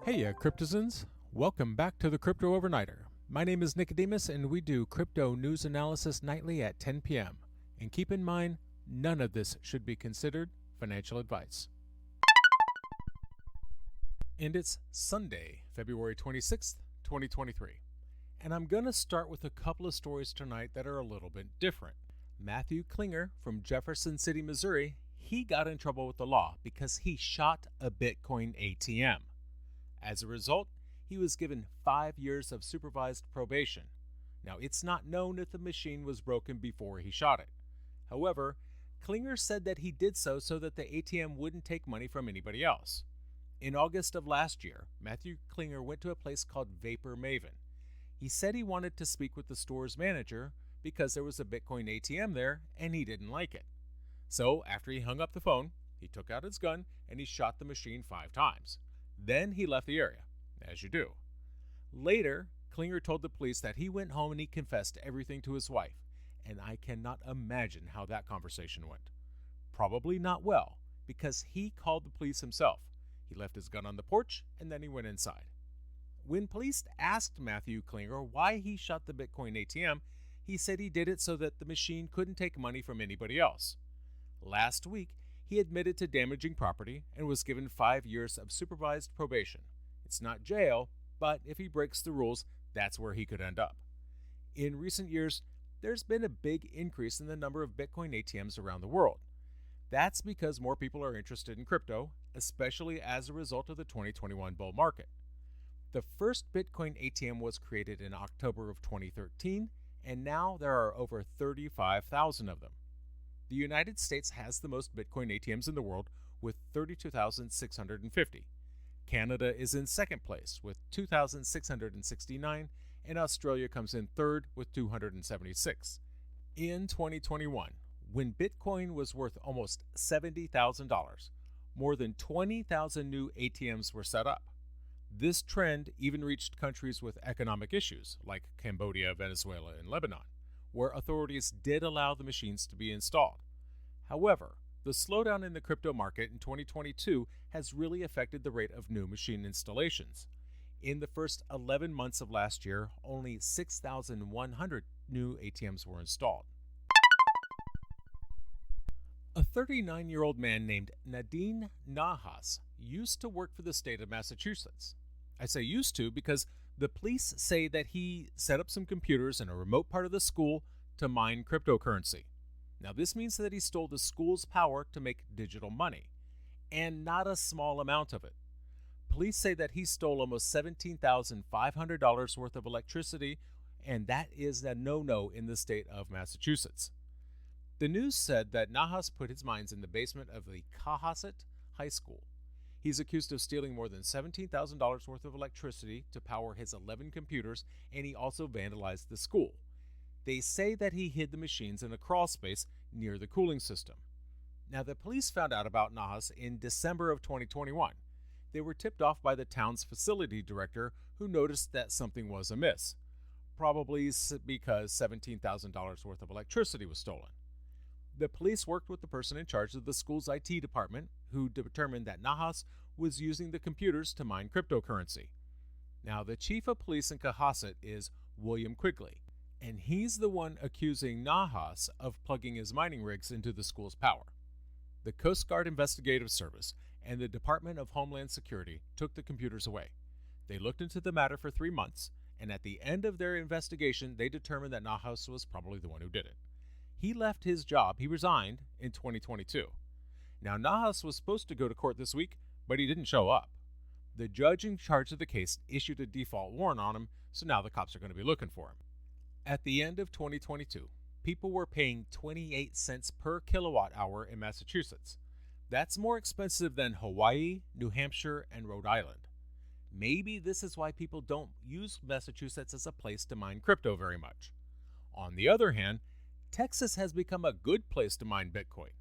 Heya Cryptozens, welcome back to the Crypto Overnighter. My name is Nikodemus and we do crypto news analysis nightly at 10 p.m. And keep in mind, none of this should be considered financial advice. And it's Sunday, February 26th, 2023. And I'm going to start with a couple of stories tonight that are a little bit different. Matthew Klinger from Jefferson City, Missouri, he got in trouble with the law because he shot a Bitcoin ATM. As a result, he was given 5 years of supervised probation. Now, it's not known if the machine was broken before he shot it. However, Klinger said that he did so that the ATM wouldn't take money from anybody else. In August of last year, Matthew Klinger went to a place called Vapor Maven. He said he wanted to speak with the store's manager because there was a Bitcoin ATM there and he didn't like it. So, after he hung up the phone, he took out his gun and he shot the machine 5 times. Then he left the area, as you do. Later, Klinger told the police that he went home and he confessed everything to his wife, and I cannot imagine how that conversation went. Probably not well, because he called the police himself. He left his gun on the porch, and then he went inside. When police asked Matthew Klinger why he shot the Bitcoin ATM, he said he did it so that the machine couldn't take money from anybody else. Last week, he admitted to damaging property and was given 5 years of supervised probation. It's not jail, but if he breaks the rules, that's where he could end up. In recent years, there's been a big increase in the number of Bitcoin ATMs around the world. That's because more people are interested in crypto, especially as a result of the 2021 bull market. The first Bitcoin ATM was created in October of 2013, and now there are over 35,000 of them. The United States has the most Bitcoin ATMs in the world with 32,650. Canada is in second place with 2,669, and Australia comes in third with 276. In 2021, when Bitcoin was worth almost $70,000, more than 20,000 new ATMs were set up. This trend even reached countries with economic issues like Cambodia, Venezuela, and Lebanon, where authorities did allow the machines to be installed. However, the slowdown in the crypto market in 2022 has really affected the rate of new machine installations. In the first 11 months of last year, only 6,100 new ATMs were installed. A 39-year-old man named Nadine Nahas used to work for the state of Massachusetts. I say used to because the police say that he set up some computers in a remote part of the school to mine cryptocurrency. Now, this means that he stole the school's power to make digital money, and not a small amount of it. Police say that he stole almost $17,500 worth of electricity, and that is a no-no in the state of Massachusetts. The news said that Nahas put his mines in the basement of the Cohasset High School. He's accused of stealing more than $17,000 worth of electricity to power his 11 computers, and he also vandalized the school. They say that he hid the machines in a crawl space near the cooling system. Now, the police found out about Nahas in December of 2021. They were tipped off by the town's facility director who noticed that something was amiss, probably because $17,000 worth of electricity was stolen. The police worked with the person in charge of the school's IT department, who determined that Nahas was using the computers to mine cryptocurrency. Now, the chief of police in Cohasset is William Quigley, and he's the one accusing Nahas of plugging his mining rigs into the school's power. The Coast Guard Investigative Service and the Department of Homeland Security took the computers away. They looked into the matter for 3 months, and at the end of their investigation, they determined that Nahas was probably the one who did it. He left his job, he resigned, in 2022. Now, Nahas was supposed to go to court this week, but he didn't show up. The judge in charge of the case issued a default warrant on him, so now the cops are going to be looking for him. At the end of 2022, people were paying 28 cents per kilowatt hour in Massachusetts. That's more expensive than Hawaii, New Hampshire, and Rhode Island. Maybe this is why people don't use Massachusetts as a place to mine crypto very much. On the other hand, Texas has become a good place to mine Bitcoin.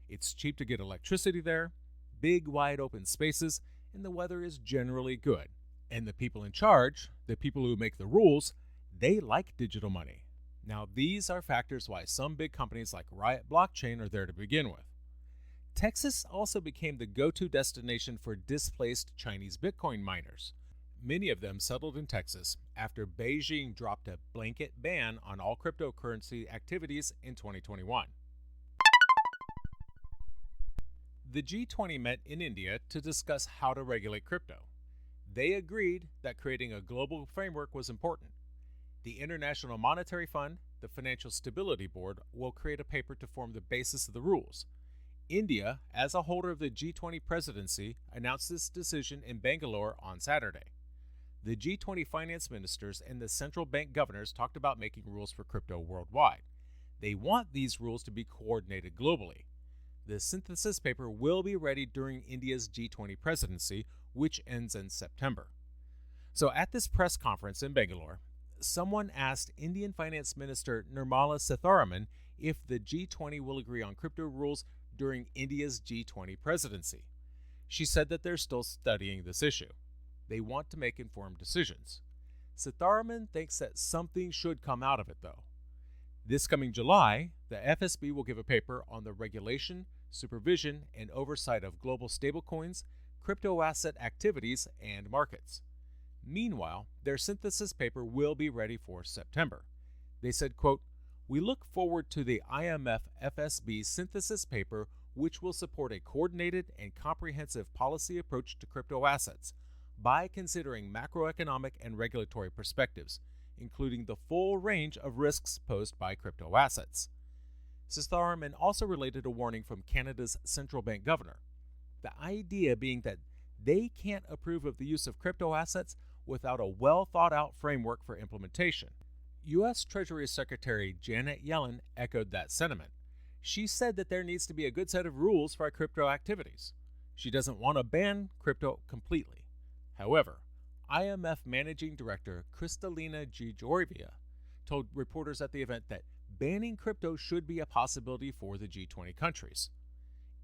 It's cheap to get electricity there, big wide open spaces, and the weather is generally good. And the people in charge, the people who make the rules, they like digital money. Now, these are factors why some big companies like Riot Blockchain are there to begin with. Texas also became the go-to destination for displaced Chinese Bitcoin miners. Many of them settled in Texas after Beijing dropped a blanket ban on all cryptocurrency activities in 2021. The G20 met in India to discuss how to regulate crypto. They agreed that creating a global framework was important. The International Monetary Fund, the Financial Stability Board, will create a paper to form the basis of the rules. India, as a holder of the G20 presidency, announced this decision in Bangalore on Saturday. The G20 finance ministers and the central bank governors talked about making rules for crypto worldwide. They want these rules to be coordinated globally. The synthesis paper will be ready during India's G20 presidency, which ends in September. So at this press conference in Bangalore, someone asked Indian Finance Minister Nirmala Sitharaman if the G20 will agree on crypto rules during India's G20 presidency. She said that they're still studying this issue. They want to make informed decisions. Sitharaman thinks that something should come out of it, though. This coming July, the FSB will give a paper on the regulation, supervision, and oversight of global stablecoins, crypto asset activities, and markets. Meanwhile, their synthesis paper will be ready for September. They said, quote, "We look forward to the IMF FSB synthesis paper, which will support a coordinated and comprehensive policy approach to crypto assets by considering macroeconomic and regulatory perspectives, including the full range of risks posed by crypto assets." Sitharaman also related a warning from Canada's central bank governor. The idea being that they can't approve of the use of crypto assets without a well-thought-out framework for implementation. U.S. Treasury Secretary Janet Yellen echoed that sentiment. She said that there needs to be a good set of rules for crypto activities. She doesn't want to ban crypto completely. However, IMF Managing Director Kristalina Georgieva told reporters at the event that banning crypto should be a possibility for the G20 countries.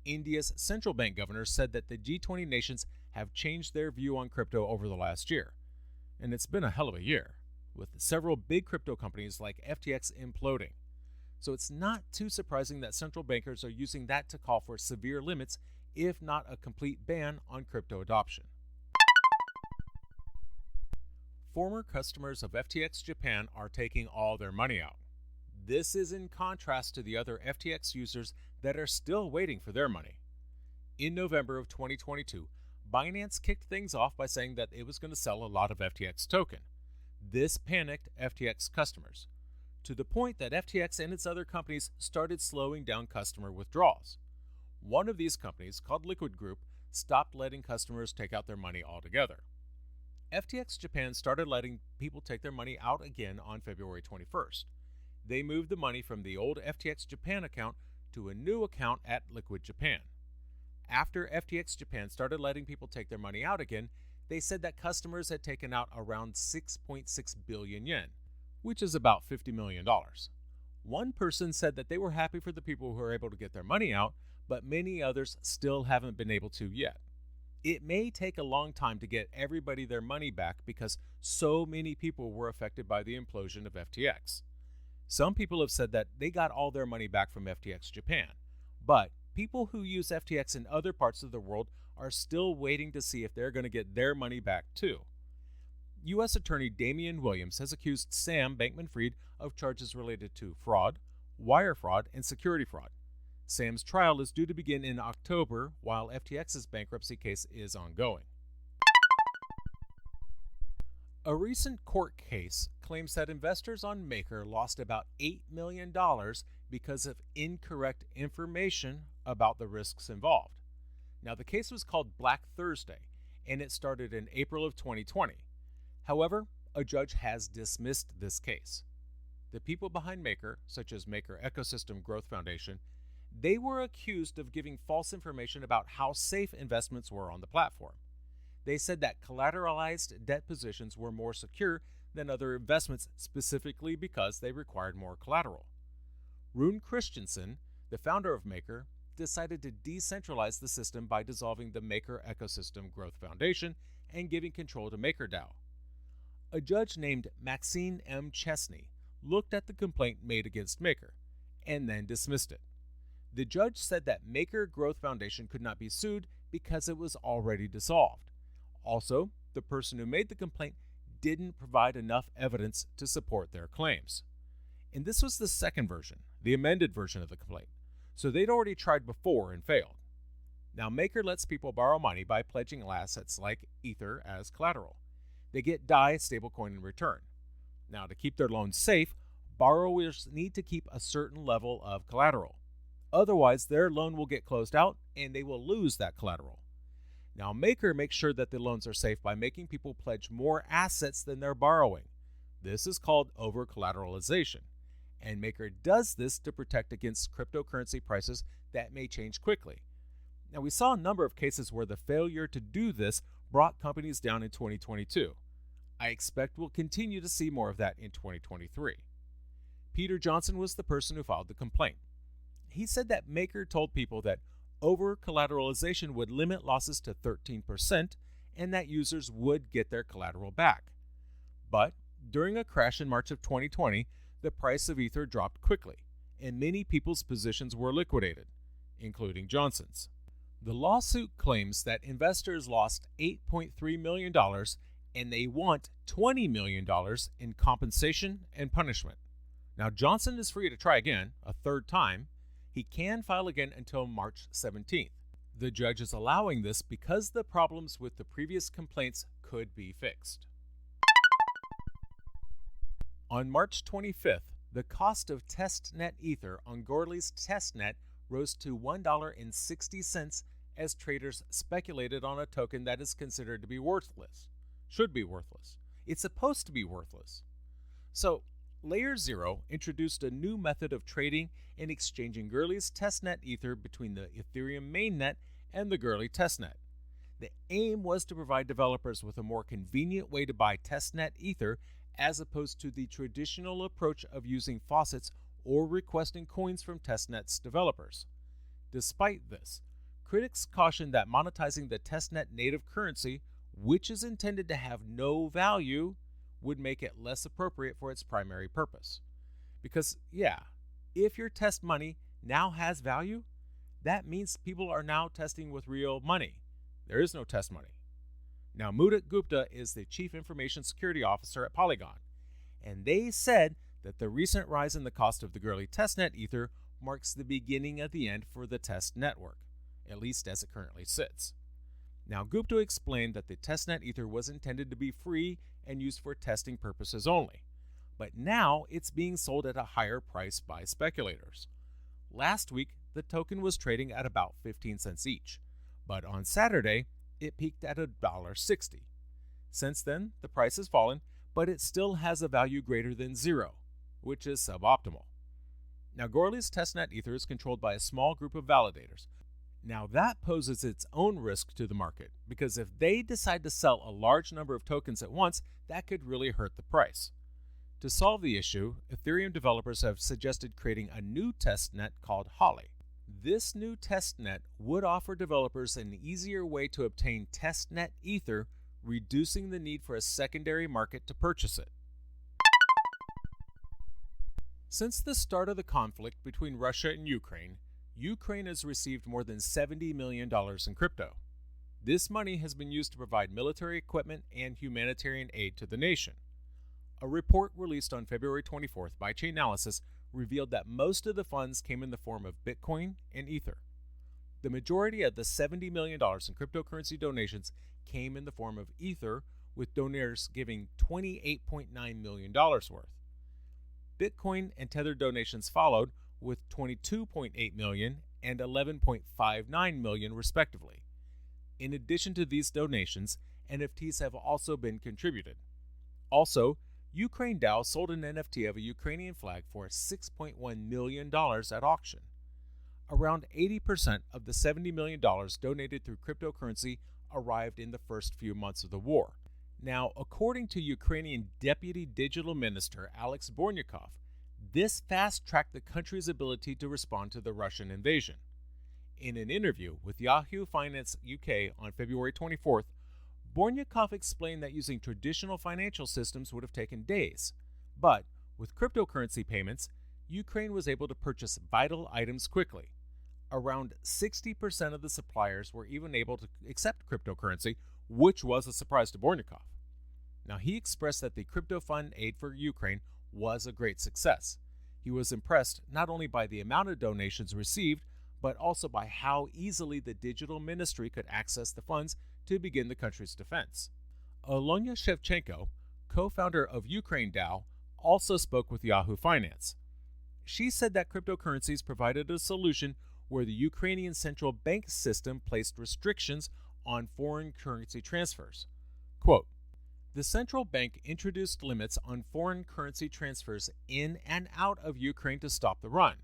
India's central bank governor said that the G20 nations have changed their view on crypto over the last year. And it's been a hell of a year, with several big crypto companies like FTX imploding. So it's not too surprising that central bankers are using that to call for severe limits, if not a complete ban on crypto adoption. Former customers of FTX Japan are taking all their money out. This is in contrast to the other FTX users that are still waiting for their money. In November of 2022, Binance kicked things off by saying that it was going to sell a lot of FTX token. This panicked FTX customers, to the point that FTX and its other companies started slowing down customer withdrawals. One of these companies, called Liquid Group, stopped letting customers take out their money altogether. FTX Japan started letting people take their money out again on February 21st. They moved the money from the old FTX Japan account to a new account at Liquid Japan. After FTX Japan started letting people take their money out again, they said that customers had taken out around 6.6 billion yen, which is about $50 million. One person said that they were happy for the people who were able to get their money out, but many others still haven't been able to yet. It may take a long time to get everybody their money back because so many people were affected by the implosion of FTX. Some people have said that they got all their money back from FTX Japan, but people who use FTX in other parts of the world are still waiting to see if they're going to get their money back too. U.S. Attorney Damian Williams has accused Sam Bankman-Fried of charges related to fraud, wire fraud, and security fraud. Sam's trial is due to begin in October, while FTX's bankruptcy case is ongoing. A recent court case claims that investors on Maker lost about $8 million because of incorrect information about the risks involved. Now, the case was called Black Thursday, and it started in April of 2020. However, a judge has dismissed this case. The people behind Maker, such as Maker Ecosystem Growth Foundation, they were accused of giving false information about how safe investments were on the platform. They said that collateralized debt positions were more secure than other investments specifically because they required more collateral. Rune Christensen, the founder of Maker, decided to decentralize the system by dissolving the Maker Ecosystem Growth Foundation and giving control to MakerDAO. A judge named Maxine M. Chesney looked at the complaint made against Maker and then dismissed it. The judge said that Maker Growth Foundation could not be sued because it was already dissolved. Also, the person who made the complaint didn't provide enough evidence to support their claims. And this was the second version, the amended version of the complaint, so they'd already tried before and failed. Now, Maker lets people borrow money by pledging assets like Ether as collateral. They get DAI stablecoin in return. Now, to keep their loans safe, borrowers need to keep a certain level of collateral. Otherwise, their loan will get closed out and they will lose that collateral. Now, Maker makes sure that the loans are safe by making people pledge more assets than they're borrowing. This is called over-collateralization. And Maker does this to protect against cryptocurrency prices that may change quickly. Now, we saw a number of cases where the failure to do this brought companies down in 2022. I expect we'll continue to see more of that in 2023. Peter Johnson was the person who filed the complaint. He said that Maker told people that over-collateralization would limit losses to 13% and that users would get their collateral back. But during a crash in March of 2020, the price of Ether dropped quickly, and many people's positions were liquidated, including Johnson's. The lawsuit claims that investors lost $8.3 million and they want $20 million in compensation and punishment. Now, Johnson is free to try again, a third time. He can file again until March 17th. The judge is allowing this because the problems with the previous complaints could be fixed. On March 25th, the cost of testnet Ether on Goerli's testnet rose to $1.60 as traders speculated on a token that is considered to be worthless. Should be worthless. It's supposed to be worthless. So, Layer 0 introduced a new method of trading and exchanging Goerli's testnet Ether between the Ethereum mainnet and the Goerli testnet. The aim was to provide developers with a more convenient way to buy testnet Ether as opposed to the traditional approach of using faucets or requesting coins from testnet's developers. Despite this, critics caution that monetizing the testnet native currency, which is intended to have no value, would make it less appropriate for its primary purpose. Because, if your test money now has value, that means people are now testing with real money. There is no test money. Now, Mudit Gupta is the Chief Information Security Officer at Polygon, and they said that the recent rise in the cost of the Goerli testnet Ether marks the beginning of the end for the test network, at least as it currently sits. Now, Gupta explained that the testnet Ether was intended to be free and used for testing purposes only, but now it's being sold at a higher price by speculators. Last week, the token was trading at about 15 cents each, but on Saturday, it peaked at $1.60. Since then, the price has fallen, but it still has a value greater than zero, which is suboptimal. Now, Goerli's testnet Ether is controlled by a small group of validators. Now, that poses its own risk to the market, because if they decide to sell a large number of tokens at once, that could really hurt the price. To solve the issue, Ethereum developers have suggested creating a new testnet called Holly. This new testnet would offer developers an easier way to obtain testnet Ether, reducing the need for a secondary market to purchase it. Since the start of the conflict between Russia and Ukraine has received more than $70 million in crypto. This money has been used to provide military equipment and humanitarian aid to the nation. A report released on February 24th by Chainalysis revealed that most of the funds came in the form of Bitcoin and Ether. The majority of the $70 million in cryptocurrency donations came in the form of Ether, with donors giving $28.9 million worth. Bitcoin and Tether donations followed, with $22.8 million and $11.59 million respectively. In addition to these donations, NFTs have also been contributed. Also, Ukraine DAO sold an NFT of a Ukrainian flag for $6.1 million at auction. Around 80% of the $70 million donated through cryptocurrency arrived in the first few months of the war. Now, according to Ukrainian Deputy Digital Minister Alex Bornyakov, this fast-tracked the country's ability to respond to the Russian invasion. In an interview with Yahoo Finance UK on February 24th, Bornyakov explained that using traditional financial systems would have taken days. But with cryptocurrency payments, Ukraine was able to purchase vital items quickly. around 60% of the suppliers were even able to accept cryptocurrency, which was a surprise to Bornikov. Now, he expressed that the crypto fund aid for Ukraine was a great success. He was impressed not only by the amount of donations received, but also by how easily the digital ministry could access the funds to begin the country's defense. Olonya Shevchenko, co-founder of Ukraine DAO, also spoke with Yahoo Finance. She said that cryptocurrencies provided a solution where the Ukrainian central bank system placed restrictions on foreign currency transfers. Quote, "The central bank introduced limits on foreign currency transfers in and out of Ukraine to stop the run.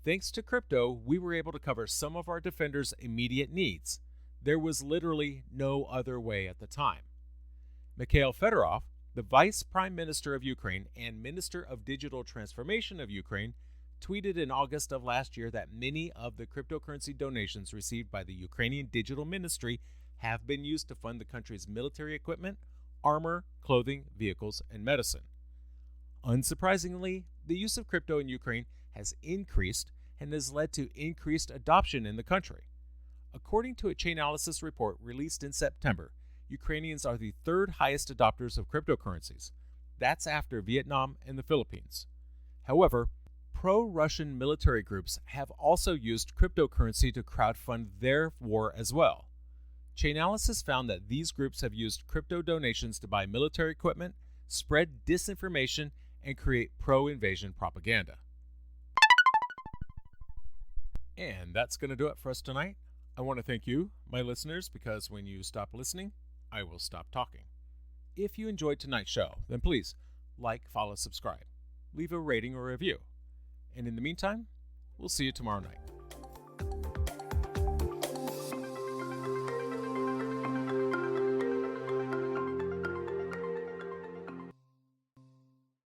Thanks to crypto, we were able to cover some of our defenders' immediate needs. There was literally no other way at the time." Mikhail Fedorov, the Vice Prime Minister of Ukraine and Minister of Digital Transformation of Ukraine, tweeted in August of last year that many of the cryptocurrency donations received by the Ukrainian Digital Ministry have been used to fund the country's military equipment, armor, clothing, vehicles, and medicine. Unsurprisingly, the use of crypto in Ukraine has increased and has led to increased adoption in the country. According to a Chainalysis report released in September, Ukrainians are the third highest adopters of cryptocurrencies. That's after Vietnam and the Philippines. However, pro-Russian military groups have also used cryptocurrency to crowdfund their war as well. Chainalysis found that these groups have used crypto donations to buy military equipment, spread disinformation, and create pro-invasion propaganda. And that's going to do it for us tonight. I want to thank you, my listeners, because when you stop listening, I will stop talking. If you enjoyed tonight's show, then please like, follow, subscribe, leave a rating or review. And in the meantime, we'll see you tomorrow night.